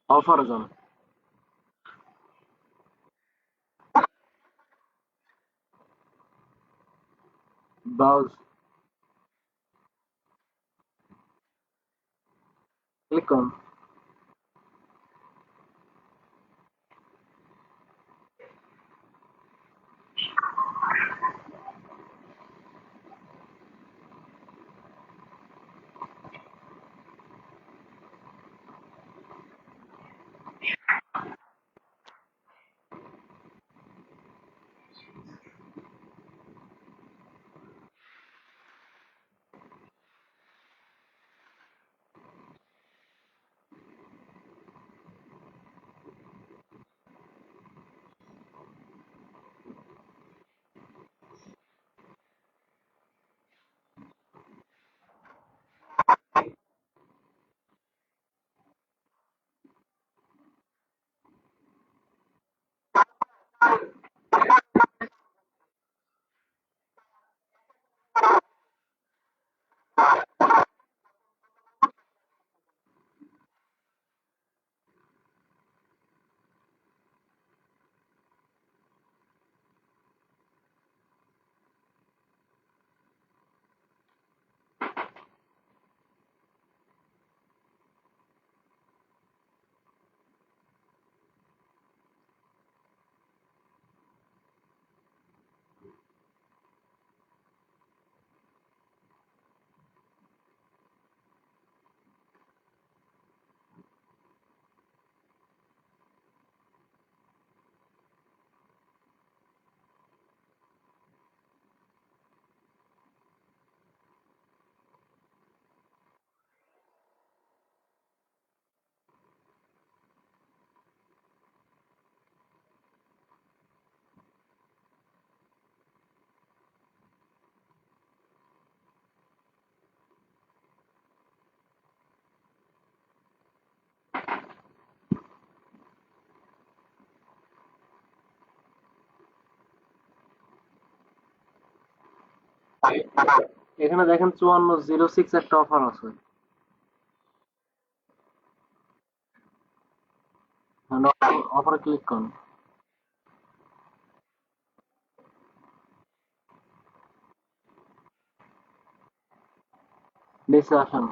অফারে যান। Browse, click করুন। এখানে দেখেন 5406 একটা অফার আছে। অফারে ক্লিক করুন। নিচে আসেন,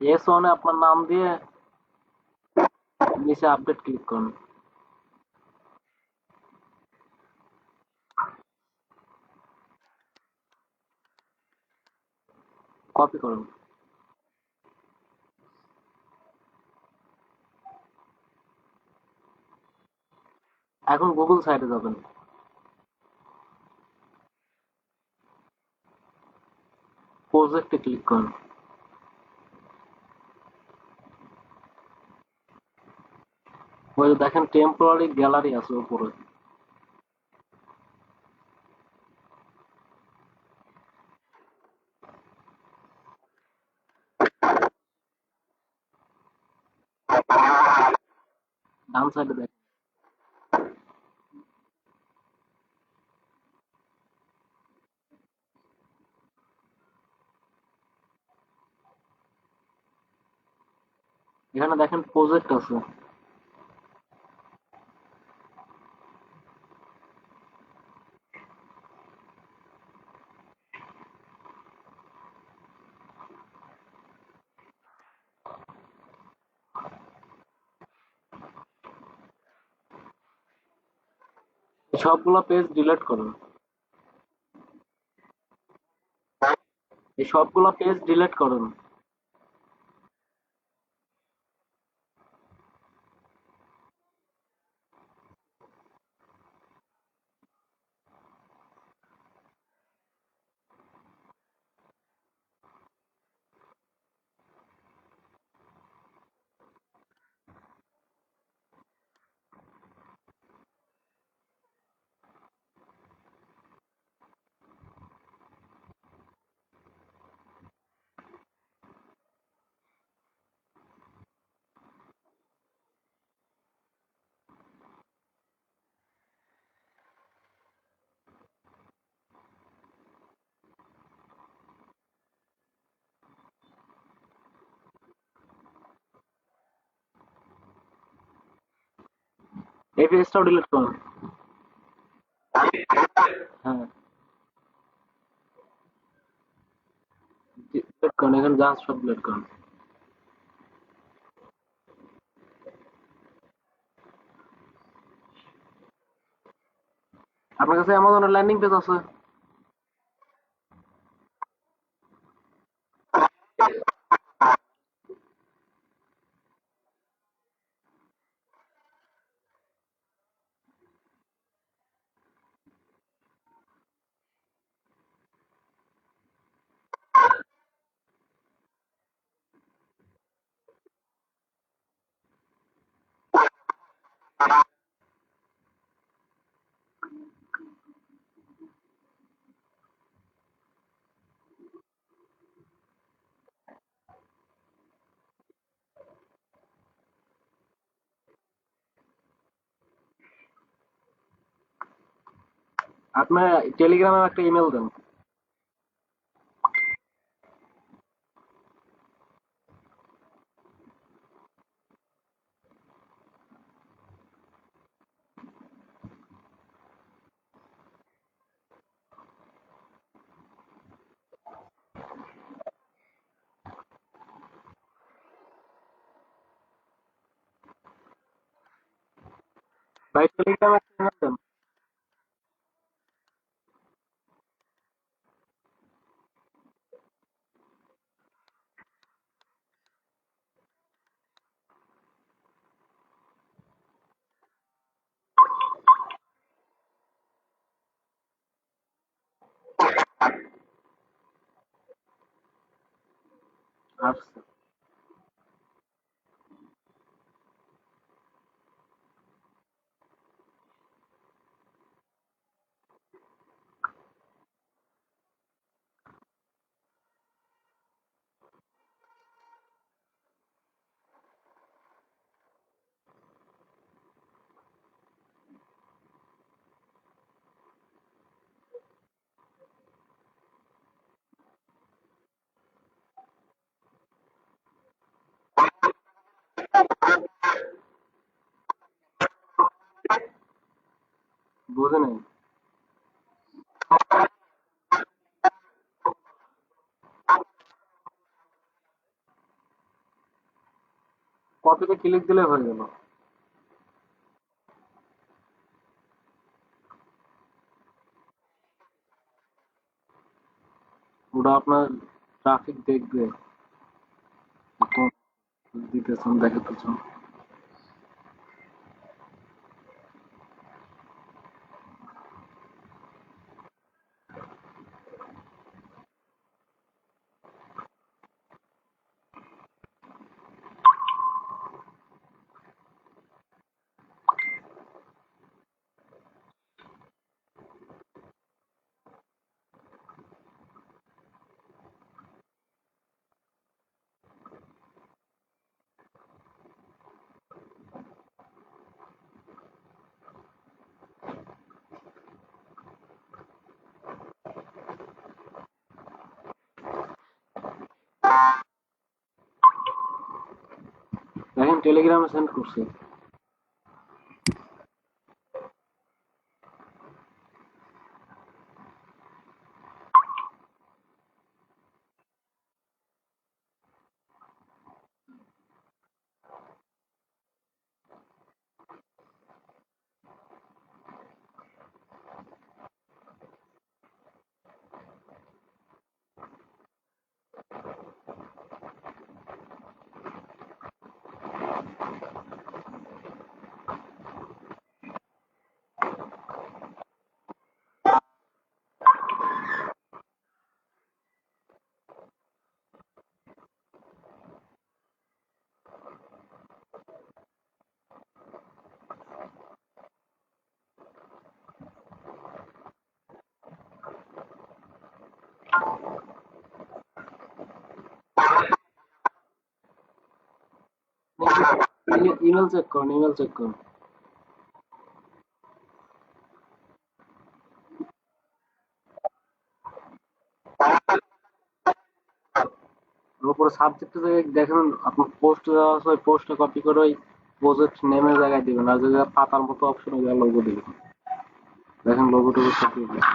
এস ওয়ানে আপনার নাম দিয়ে নিচে আপডেট ক্লিক করুন। কপি করুন। এখন গুগল সাইটে যাবেন। প্রজেক্টে ক্লিক করুন। ওই যে দেখেন টেম্পোরারি গ্যালারি আছে উপরে। ডান সাইডে দেখেন। এখানে দেখেন প্রজেক্ট আছে। সবগুলা পেজ ডিলিট করুন। এই সবগুলা পেজ ডিলিট করুন। এই পেজটাও ডিলিট করুন। হ্যাঁ, ডিলিট করুন, এখানে যা আছে সব ডিলিট করুন। আপনার কাছে অ্যামাজনের ল্যান্ডিং পেজ আছে? আপনার টেলিগ্রামে একটা ইমেল দেন। ভাই টেলিগ্রামে একটা ইমেল দেন। আচ্ছা, বুঝে নেই। কপিতে ক্লিক দিলে হয়ে গেল। ওটা আপনার ট্রাফিক দেখবে, কত দিতেছেন দেখাতেছেন। দেখেন টেলিগ্রামে সেন্ড করছি। ইমেল চেক করুন, ইমেল চেক করুন। ওর উপরে সাবজেক্টে দেখেন আপনার পোস্ট দেওয়া আছে, ওই পোস্টটা কপি করে ওই প্রজেক্ট নেমের জায়গায় দিবেন, আর যদি পাতার মতো অপশন হয়ে লোগো দিবেন। দেখেন লোগোটুকু সব দিয়ে দিবেন।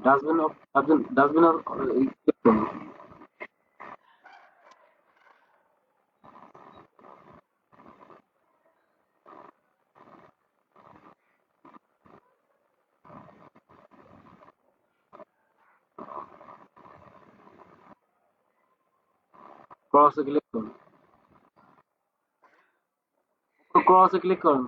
ডাস্টবিন ডাস্টবিন ক্রসে ক্লিক করুন, ক্রসে ক্লিক করুন।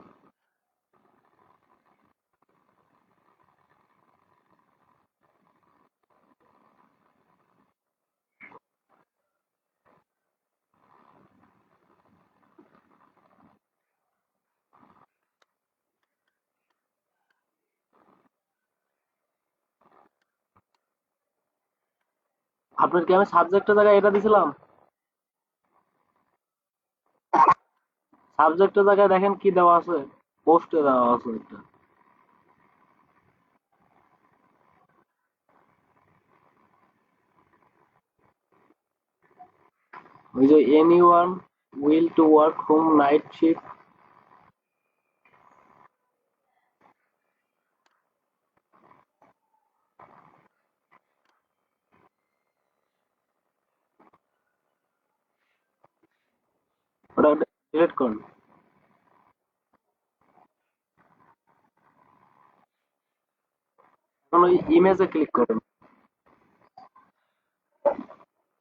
আপনার কি আমি সাবজেক্টের জায়গায় এটা দিছিলাম? সাবজেক্টের জায়গায় দেখেন কি দেওয়া আছে, পোস্টে দেওয়া আছে একটা। ওই যে anyone will to work home night shift. ওটা ডিলিট করুন। এখন ওই ইমেজে ক্লিক করুন,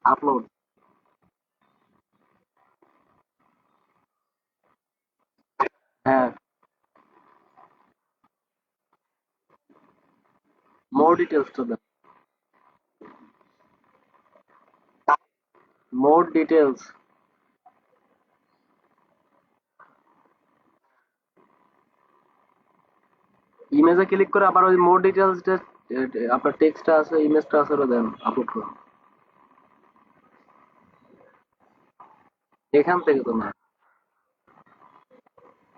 আপলোড। হ্যাঁ, মোর ডিটেলসটা দেন। More details. ইমেজে ক্লিক করে আবার ওই মোর ডিটেলস, আপনার টেক্সটটা আছে, ইমেজটা আছে, ওটা দেন, আপলোড করুন। এখান থেকে তো না,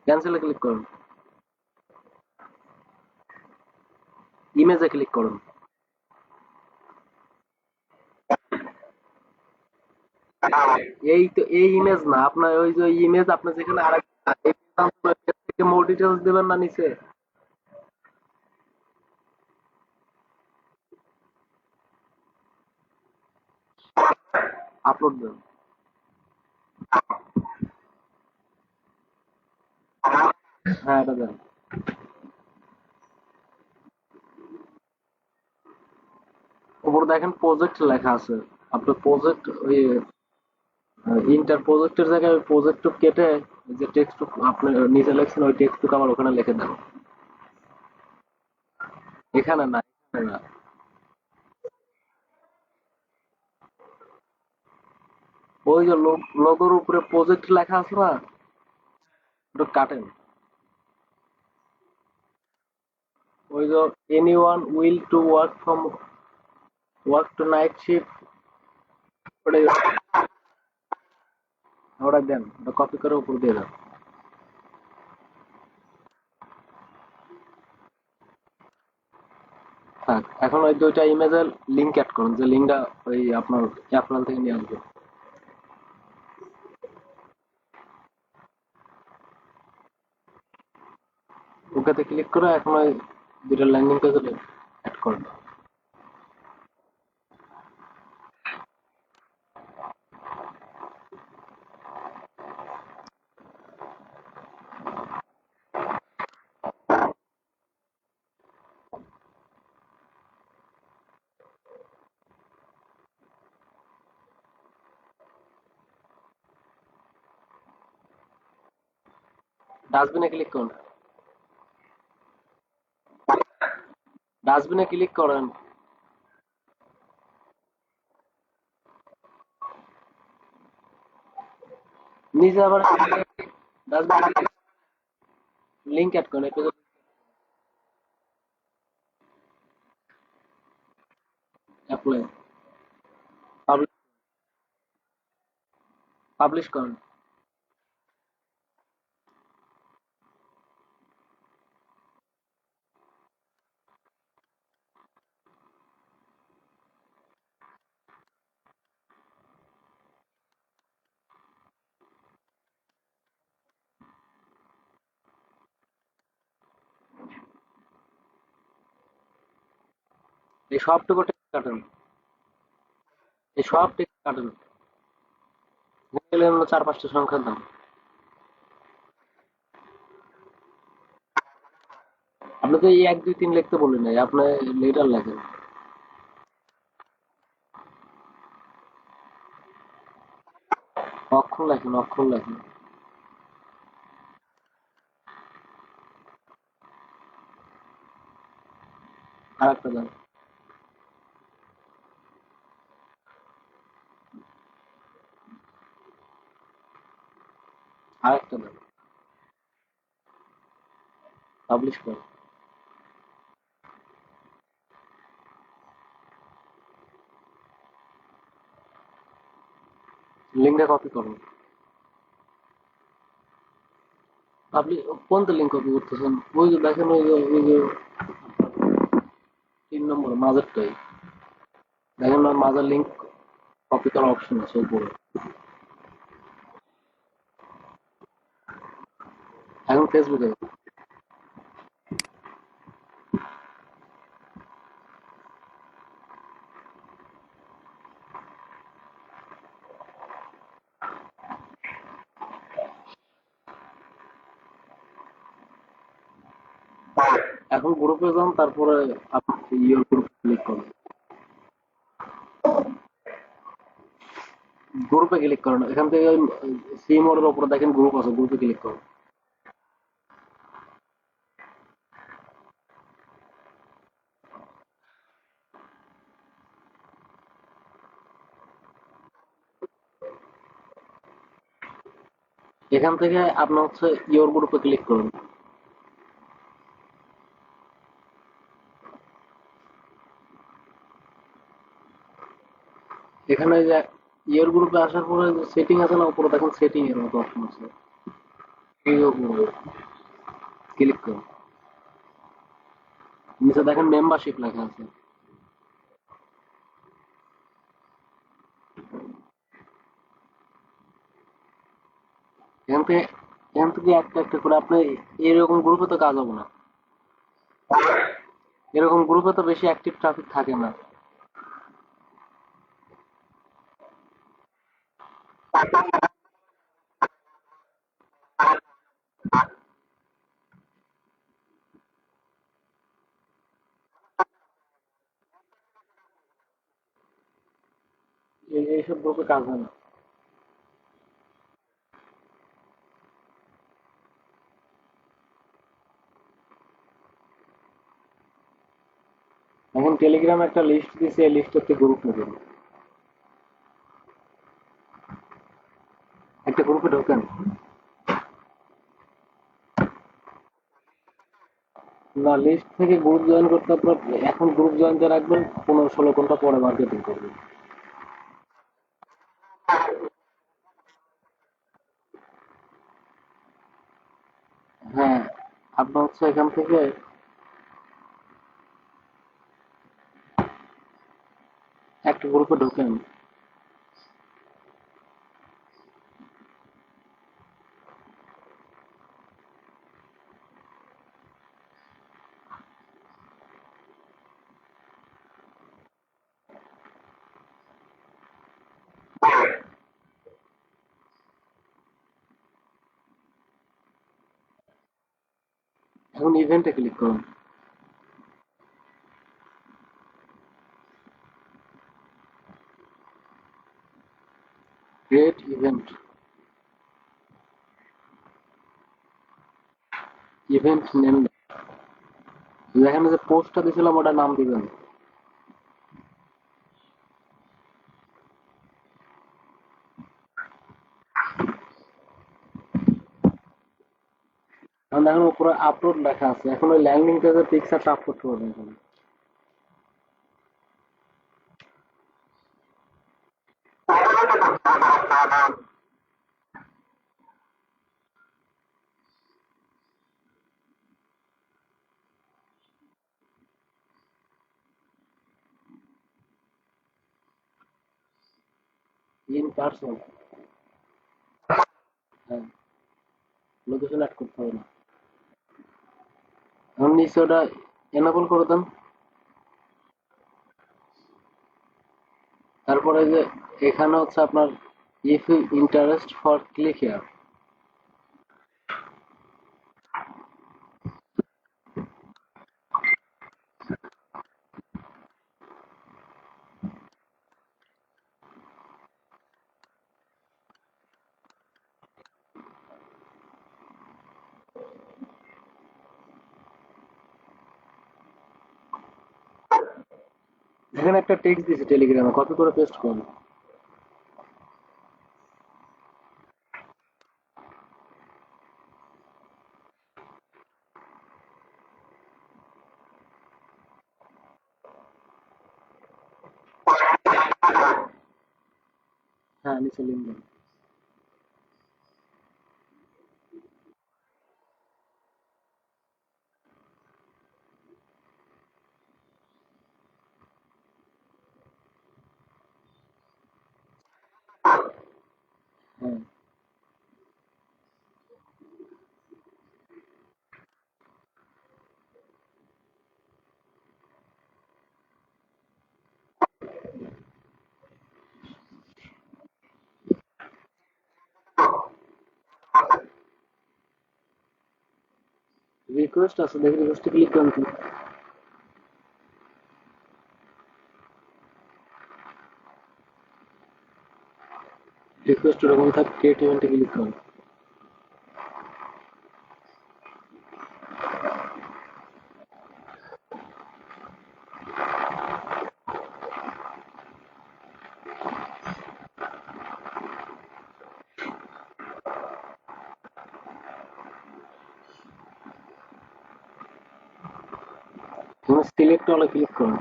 ক্যান্সেলে ক্লিক করুন, ইমেজে ক্লিক করুন। এই তো এই ইমেজ না, আপনার ওই যে ইমেজ আপনার যেখানে আরেক থেকে মোর ডিটেলস দেবেন না নিচে, আপলোড দেন। হ্যাঁ, এটা দেন। উপরে দেখেন প্রজেক্ট লেখা আছে, আপনার প্রজেক্ট ওই ইন্টার প্রজেক্টের জায়গায় ওই প্রজেক্ট কেটে যে টেক্সট আপনি নিচে লিখছেন ওই টেক্সটটুকু আবার ওখানে লিখে দেন। এখানে না, এখানে না। ওই যে লোগোর উপরে প্রজেক্ট লেখা আছে না, ওটা কাটেন। ওই যে anyone will to work tonight shift, ওটা ওটা দেন, ওটা কপি করে উপর দিয়ে দেন। থাক, এখন ওই দুইটা ইমেজের লিঙ্ক অ্যাড করুন, যে লিঙ্কটা ওই আপনার অ্যাপল থেকে নিয়ে আসবে। ওকেতে ক্লিক করে এখন ওই দুইটা ল্যান্ডিং পেজে অ্যাড করুন। ডাস্টবিনে ক্লিক করুন, ডাস্টবিনে ক্লিক করেন। নিচে আবার ডাস্টবিন লিঙ্ক অ্যাড করেন, এই পেজে পাবলিশ করেন। এই সবটুকু টেক্সট কাটেন, এই সব টেক্সট কাটেন, গেলে হলো 4-5টা সংখ্যার দাম। আপনি তো এই 1 2 3 লিখতে বলি নাই, আপনি লেটার লেখেন। অক্ষর লেখেন, অক্ষর লেখেন। আর একটা দেন, আর একটা দেন, পাবলিশ করেন। লিঙ্কটা কপি করুন। আপনি কোনটা লিঙ্ক কপি করতেছেন? ওই যে দেখেন, ওই যে 3 নম্বর মাঝেরটাই দেখেন না, মাঝের লিঙ্ক কপি করার অপশন আছে উপরে। এখন ফেসবুকে এখন গ্রুপে যান, তারপরে আপনি ইয়োর গ্রুপ ক্লিক করেন। গ্রুপে ক্লিক করেন, এখান থেকে সি মোড়ের উপরে দেখেন গ্রুপ আছে, গ্রুপে ক্লিক করেন। এখান থেকে আপনি হচ্ছে ইয়োর গ্রুপে ক্লিক করুন। এখানে যে ইয়োর গ্রুপে আসার পরে সেটিং আছে না, উপরে দেখেন সেটিং এর মতো অপশন আছে, ইয়োর গ্রুপে ক্লিক করুন। নিচে দেখেন মেম্বারশিপ লেখা আছে। এখান থেকে এখান থেকে একটা একটা করে আপনি, এরকম গ্রুপে তো কাজ হবে না, এরকম গ্রুপে তো বেশি অ্যাক্টিভ ট্রাফিক থাকে না। এইসব গ্রুপে কাজ হয় না। এখন টেলিগ্রামে একটা লিস্ট দিছে, এই লিস্টের গ্রুপ নেবেন, একটা গ্রুপে ঢোকেন। না, লিস্ট থেকে গ্রুপ জয়েন করতে আপনার এখন গ্রুপ জয়েন দিয়ে রাখবেন, 15-16 ঘন্টা পরে মার্কেটিং করবেন। হ্যাঁ, আপনার হচ্ছে এখান থেকে একটা গ্রুপে ঢোকেন। এখন ইভেন্টে ক্লিক করুন। ক্রিয়েট ইভেন্ট, ইভেন্ট নেম যেখানে যে পোস্টটা দিয়েছিলাম ওটা নাম দিবেন। এখন দেখেন উপরে আপলোড লেখা আছে, এখন ওই ল্যান্ডিং পেজের পিকচারটা আপলোড করবেন এখানে। In person. হ্যাঁ, লোকেশন অ্যাড করতে হবে না। এখন নিচে ওটা এনেবল করে দেন। তারপরে যে এখানে হচ্ছে আপনার if you interest for click here. এখানে একটা টেক্সট দিয়েছি টেলিগ্রামে, কপি করে পেস্ট করুন। হ্যাঁ, নিচে লিঙ্ক দেন। হ্যাঁ, রিকোয়েস্ট আছে, দেখি রিকোয়েস্টে ক্লিক করেন তো। রিকোয়েস্ট ওরকম থাকে, ক্রিয়েট ইভেন্টে ক্লিক করুন। সিলেক্ট অলে ক্লিক করুন।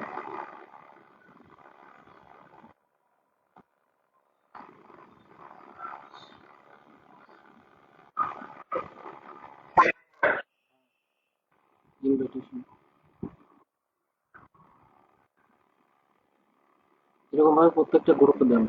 ইনভিটেশন এরকম ভাবে প্রত্যেকটা গ্রুপে দেন।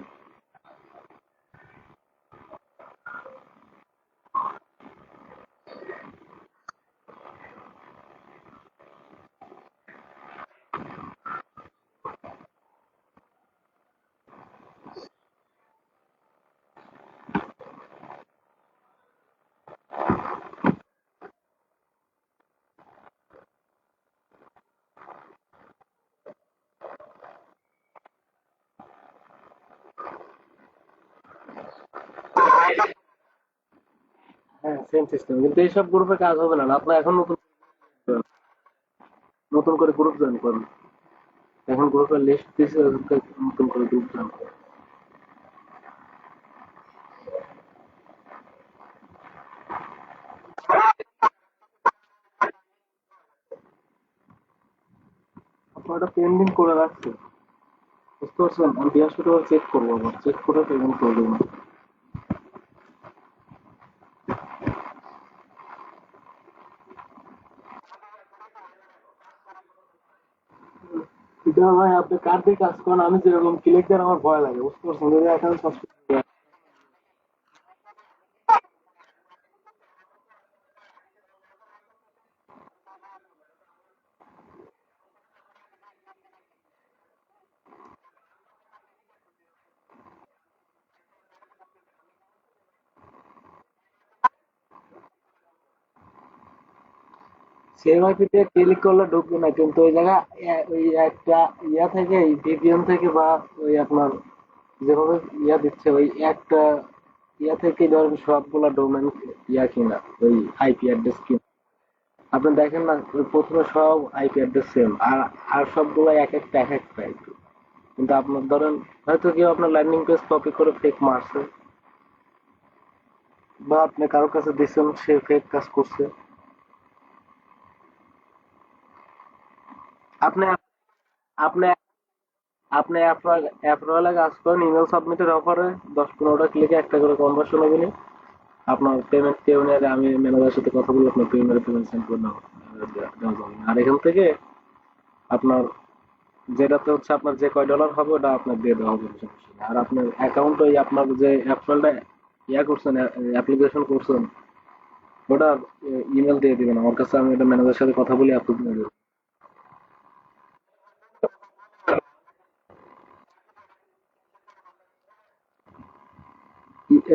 হ্যাঁ, সেম সিস্টেম, কিন্তু এইসব গ্রুপে কাজ হবে না। আপনার এখন নতুন নতুন করে গ্রুপ জয়েন করুন। এখন গ্রুপের লিস্ট দিয়েছে, নতুন করে গ্রুপ জয়েন করুন। আপনার ওটা পেন্ডিং করে রাখছে, বুঝতে পারছেন? আমি বৃহস্পতিবার চেক করবো, আবার চেক করে পেমেন্ট করে দেবো। এটা ভাই আপনি কার দিয়ে কাজ করেন, আমি যেরকম ক্লিক দেন আমার ভয় লাগে, বুঝতে পারছেন? যদি অ্যাকাউন্ট সাসপেন্ড। সেভ আইপিতে ক্লিক করলে ঢুকবে না, কিন্তু ওই জায়গা ওই একটা ইয়া থেকে ভিপিএন থেকে বা ওই আপনার যেভাবে ইয়া দিচ্ছে ওই একটা ইয়া থেকে ধরেন সবগুলা ডোমেন ইয়া কিনা, ওই আইপি অ্যাড্রেস কিনা। আপনি দেখেন না, ওই প্রথমে সব আইপি অ্যাড্রেস সেম, আর সবগুলো এক একটা এক একটা আইপি। কিন্তু আপনার ধরেন হয়তো কেউ আপনার ল্যান্ডিং পেজ কপি করে ফেক মারছে, বা আপনি কারোর কাছে দিচ্ছেন, সে ফেক কাজ করছে। আপনি আপনি আপনি অ্যাপ্রুভালে কাজ করেন, ইমেল সাবমিটের অফারে 10-15টা ক্লিকে একটা করে কনভার্সন হবে নি। আপনার পেমেন্ট কেউ নেই, আমি ম্যানেজারের সাথে কথা বলে আপনার পেমেন্ট সেন্ড করে দেওয়া যাবে। আর এখান থেকে আপনার যেটাতে হচ্ছে আপনার যে কয় ডলার হবে ওটা আপনার দিয়ে দেওয়া হবে, সমস্যা নেই। আর আপনার অ্যাকাউন্ট ওই আপনার যে অ্যাপলটা ইয়া করছেন, অ্যাপ্লিকেশন করছেন, ওটা ইমেল দিয়ে দিবেন আমার কাছে, আমি এটা ম্যানেজারের সাথে কথা বলে অ্যাপ্রুভ নিয়ে দেবো।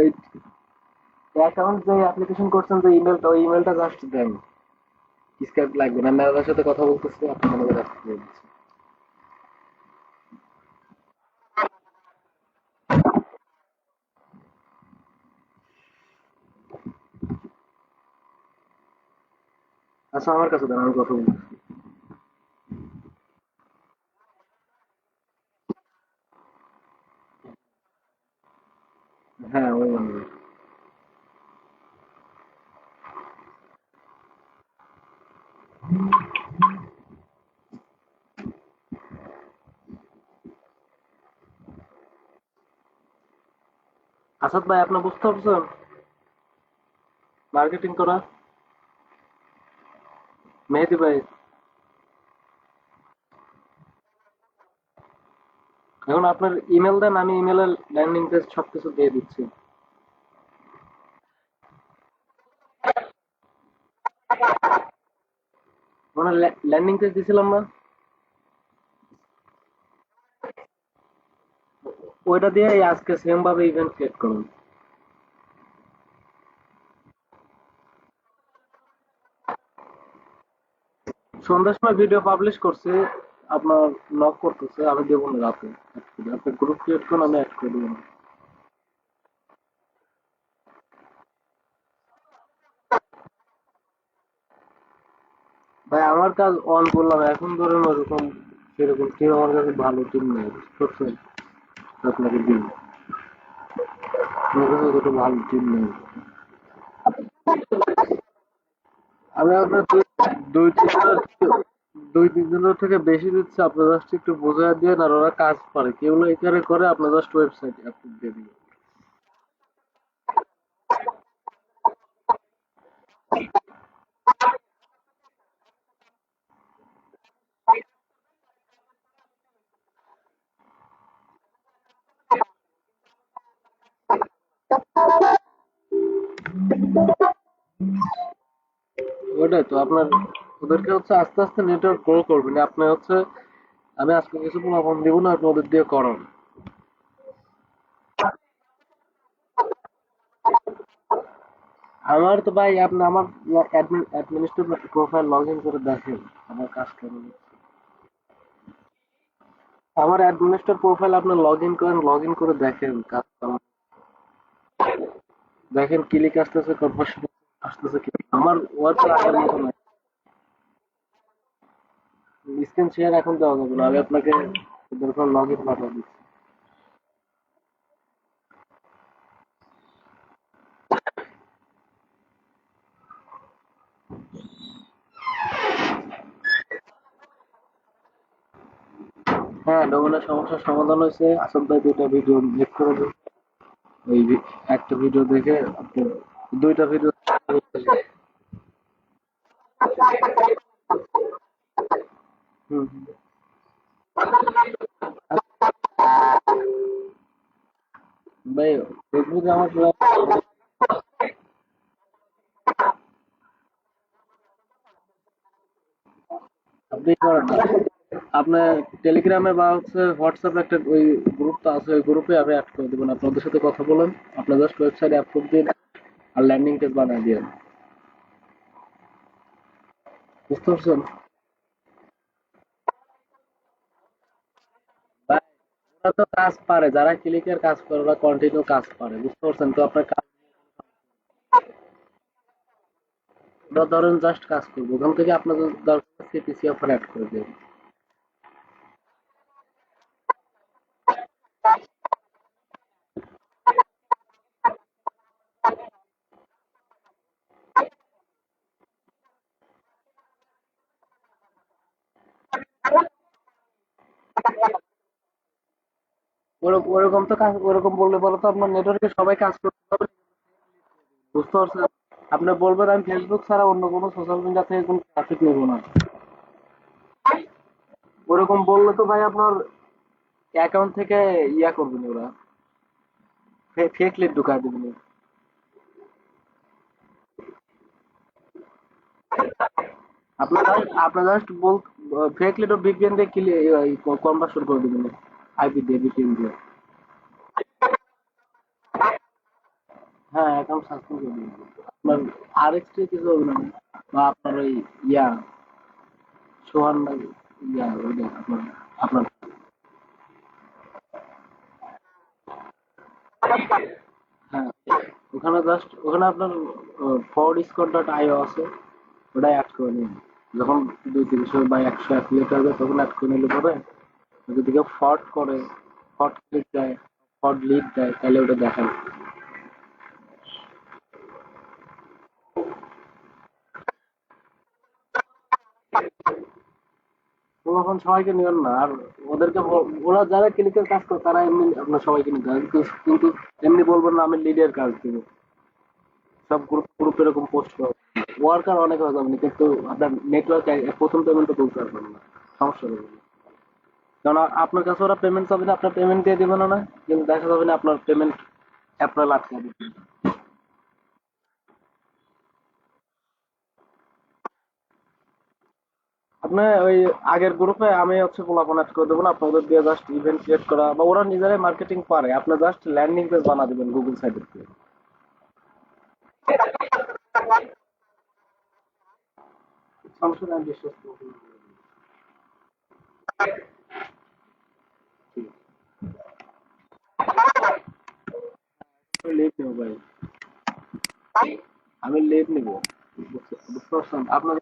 এই অ্যাকাউন্ট যে অ্যাপ্লিকেশন করছেন যে ইমেলটা, ওই ইমেলটা জাস্ট দেন, স্ক্যাপ লাগবে না। ম্যানেজারের সাথে কথা বলতেছি, আপনি ম্যানেজার অ্যাপ্রুভ দিয়ে দিচ্ছেন। আচ্ছা আমার কাছে দেন, আমি কথা বলতেছি। হ্যাঁ ওই ম্যানেজার। আসাদ ভাই, আপনি বুঝতে পারছেন মার্কেটিং করা? মেহেদি ভাই, এখন আপনার ইমেল দেন, আমি ইমেলের ল্যান্ডিং পেজ সবকিছু দিয়ে দিচ্ছি। মানে ল্যান্ডিং পেজ দিছিলাম না, ওইটা দিয়ে এই আজকে সেম ভাবে ইভেন্ট ক্রিয়েট করুন। সন্ধ্যার সময় ভিডিও পাবলিশ করছে, আপনার নক করতেছে, আমি দেবো না রাতে। আপনি গ্রুপ ক্রিয়েট করুন, আমি অ্যাড করে দেবো। ভাই আমার কাজ অন করলাম, এখন ধরেন ওরকম সেরকম কেউ আমার কাছে ভালো টিম নেই, বুঝতে পারছেন? আপনাকে দিন, আমার কাছে অতটা ভালো টিম নেই। আমি আপনার দুই দুই তিনজনের থেকে বেশি দিচ্ছে, আপনি জাস্ট একটু বোঝাই দিয়ে, আর ওরা কাজ পারে, কেউ এখানে করে, আপনার জাস্ট ওয়েবসাইট আপলোড দিয়ে দিবে। ওটাই তো আপনার, ওদেরকে হচ্ছে আস্তে আস্তে নেটওয়ার্ক গ্রো করবেন, আপনি হচ্ছে আমি আজকে কিছু ফোন দিব না, আপনি ওদের দিয়ে করান। আমার তো ভাই, আপনি আমার অ্যাডমিনিস্ট্রেটর প্রোফাইল লগ ইন করে দেখেন আমার কাজ কেমন হচ্ছে। আমার অ্যাডমিনিস্ট্রেটর প্রোফাইল আপনি লগ ইন করেন, লগ ইন করে দেখেন কাজ কেমন। দেখেন ক্লিক আসতেছে, কনভার্সন আসতেছে কি। আমার ওয়ার্ক আগের মতো নাই। স্ক্রিন শেয়ার এখন দেওয়া যাবে না, আমি আপনাকে দরকার লগ ইন পাঠিয়ে দিচ্ছি। হ্যাঁ, ডোমেনের সমস্যার সমাধান হয়েছে। আসাদ ভাই দুইটা ভিডিও মেক করে দিন। ওই একটা ভিডিও দেখে আপনি দুইটা ভিডিও। হুম হুম। ভাই ফেসবুকে আমার আপনি করেন না। আপনার টেলিগ্রামে বা হচ্ছে হোয়াটসঅ্যাপে একটা ওই গ্রুপটা আছে, ওই গ্রুপে আমি অ্যাড করে দেবেন, আপনাদের সাথে কথা বলেন, আপনার জাস্ট ওয়েবসাইট অ্যাপ্রুভ দিন আর ল্যান্ডিং পেজ বানিয়ে দিন। বুঝতে পারছেন? ভাই, ওরা তো কাজ পারে, যারা ক্লিকের কাজ করে ওরা কন্টিনিউ কাজ পারে, বুঝতে পারছেন তো? আপনার কাজ, ওরা ধরেন জাস্ট কাজ করবো, ওখান থেকে আপনাদের দরকার সিপিসি অফার অ্যাড করে দেবেন। ওরকম তো কাজ, ওরকম বললে বলো তো আপনার নেটওয়ার্কে সবাই কাজ করতে হবে, বুঝতে পারছেন? আপনি বলবেন আমি ফেসবুক ছাড়া অন্য কোনো সোশ্যাল মিডিয়া থেকে কোনো ট্রাফিক নেবো না। ওরকম বললে তো ভাই আপনার অ্যাকাউন্ট থেকে ইয়া করবেন ওরা, ফেক লিড ঢুকায় দিবেন। আপনার জাস্ট বল, ফেক লিড ও ভিপিএন দিয়ে কনভার্সন করে দিবেন, আইপি দিয়ে, ভিপিএন দিয়ে। হ্যাঁ, অ্যাকাউন্ট সাসপেন্ড করে দিবেন। আপনার আর এক্সট্রা কিছু হবে না, বা আপনার ওই ইয়া সোহান ভাই, ইয়া ওইটা আপনার আপনার হ্যাঁ, ওখানে জাস্ট ওখানে আপনার ফরওয়ার্ড স্কোর ডট আইও আছে, ওটাই অ্যাড করে নিন। যখন 200-300 বা 100 অ্যাফিলিয়েট হবে তখন অ্যাড করে নিলে পরে যদি কেউ ফ্রড করে, ফ্রড ক্লিক দেয়, ফ্রড লিড দেয়, তাহলে ওটা দেখায়। তখন সবাইকে নিবেন না, আর ওদেরকে ওরা যারা ক্লিকের কাজ করে তারা এমনি আপনার সবাইকে নিতে হবে, কিন্তু এমনি বলবেন না আমি লিডের কাজ দিব, সব গ্রুপ এরকম পোস্ট করে। ওয়ার্কার অনেক হয়ে যাবেন, কিন্তু আপনার নেটওয়ার্ক প্রথম পেমেন্টটা তুলতে পারবেন না, সমস্যা হবে। কারণ আপনার কাছে ওরা পেমেন্ট চাবে না, আপনার পেমেন্ট দিয়ে দিবেন না, কিন্তু দেখা যাবে না আপনার পেমেন্ট অ্যাপ্রুভাল আটকে দিচ্ছে। আপনি ওই আগের গ্রুপে আমি হচ্ছে পোলাপান অ্যাড করে দেবো না, আপনাদের দিয়ে জাস্ট ইভেন্ট ক্রিয়েট করা, বা ওরা নিজেরাই মার্কেটিং পারে, আপনি জাস্ট ল্যান্ডিং পেজ বানা দিবেন গুগল সাইটের থেকে। সমস্যা নাই, বিশ্বাস করুন। আমি লিভ নেবো ভাই, আমি লিভ নেবো, বুঝতে পারছেন আপনার।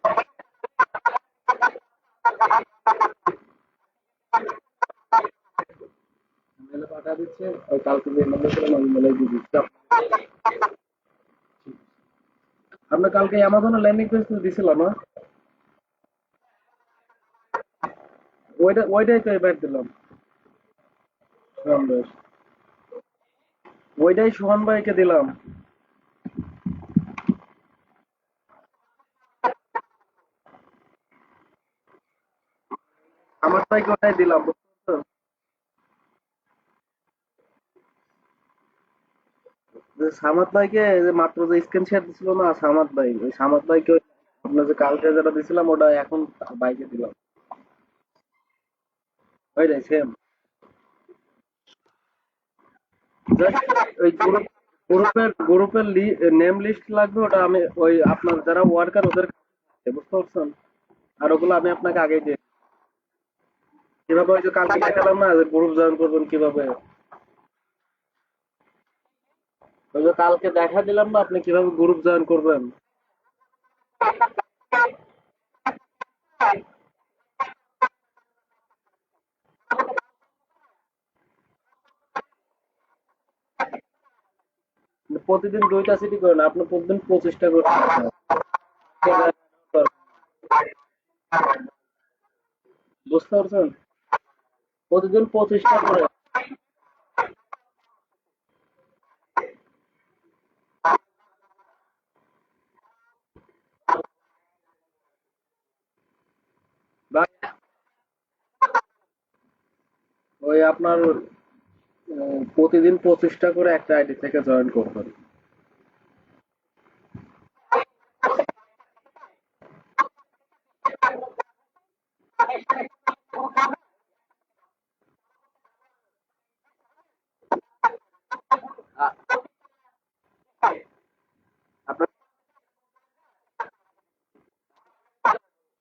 মেলে পাঠা দিচ্ছে, ওই কালকে যে মেলে ছিলাম আমি মেলে দিয়ে দিচ্ছি। আপনার কালকে অ্যামাজনের ল্যান্ডিং পেজ দিছিল না? ওইটাই তো এবার দিলাম। সোহান ভাই, ওইটাই সোহান ভাইকে দিলাম। আমার ভাইকে ওটাই দিলাম, বুঝতে পারছেন? যে সামাদ ভাইকে যে মাত্র যে স্ক্রিন শেয়ার দিছিল না, সামাদ ভাই, ওই সামাদ ভাইকে আপনার যে কালকে যেটা দিছিলাম ওটা এখন বাইকে দিলাম। ওইটাই সেম। জাস্ট ওই গ্রুপের নেম লিস্ট লাগবে, ওটা আমি ওই আপনার যারা ওয়ার্কার ওদের কাছে, বুঝতে পারছেন? আর ওগুলো আমি আপনাকে আগেই দিয়ে, কিভাবে ওই যে কালকে দেখালাম না গ্রুপ জয়েন করবেন কিভাবে, ওই যে কালকে দেখা দিলাম না আপনি কিভাবে গ্রুপ জয়েন করবেন। প্রতিদিন 2টা সিটি করেন, আপনি প্রতিদিন 25টা করে, বুঝতে পারছেন? প্রতিদিন 25টা করে। বা ওই আপনার প্রতিদিন 25টা করে একটা আইডি থেকে জয়েন করবেন। আ- আপনার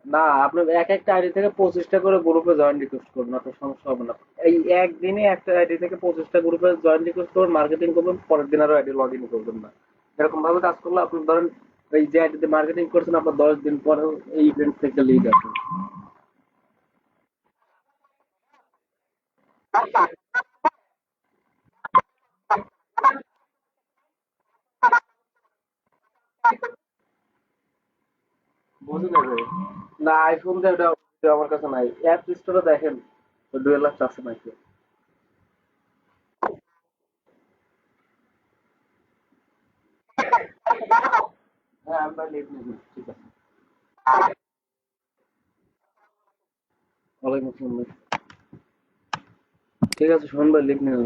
না, আপনি এক একটা আইডি থেকে 25টা করে গ্রুপে জয়েন রিকোয়েস্ট করুন, আপনার সমস্যা হবে না। এই একদিনে একটা আইডি থেকে 25টা গ্রুপে জয়েন রিকোয়েস্ট করবেন, মার্কেটিং করবেন, পরের দিন আরো আইডি লগ ইন করবেন না। এরকম ভাবে কাজ করলে আপনি ধরেন এই যে আইডিতে মার্কেটিং করছেন আপনার 10 দিন পরেও এই ইভেন্ট থেকে লিড আসে। বুঝে যাবে। না, আইফোন দিয়ে ওটা আমার কাছে নাই, অ্যাপ স্টোরে দেখেন ডুয়েল অ্যাপস আছে নাকি। হ্যাঁ, আমরা লিভ নেব, ঠিক আছে। ওয়ালাইকুম আসসালাম ভাই। ঠিক আছে, শোন ভাই, লিখ নিন।